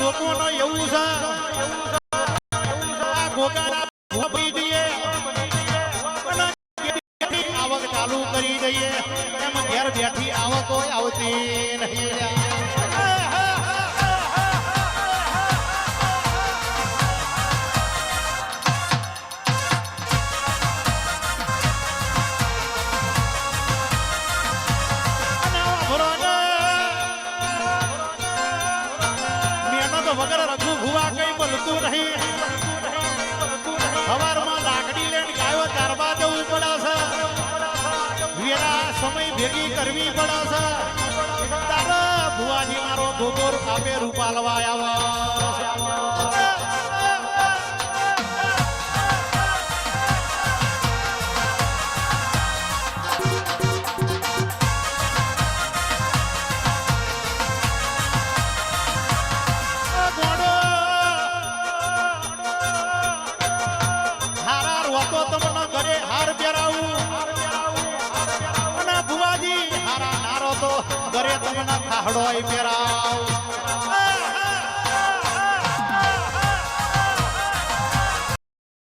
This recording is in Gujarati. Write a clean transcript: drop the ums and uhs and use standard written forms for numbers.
લોકોનો એવું છે આ ગોગાના ભોપી દઈએ આવક ચાલુ કરી દઈએ એમ ઘેર બેઠી આવક કોઈ આવતી નહીં. વગર રઘુ ભુવા કઈ બોલતું નહીં. સવારમાં લાકડી લઈને ગાયો ચારવા જવું પડે છે. વેરા સમય ભેગી કરવી પડે છે. તારા ભુવાજી મારો ગોગોર આપે રૂપાલવા આવ્યા. તમને ઘરે હાર પહેરાવું અને ભુવાજી હારા નારો તો ઘરે તમને ખાડો પહેરા.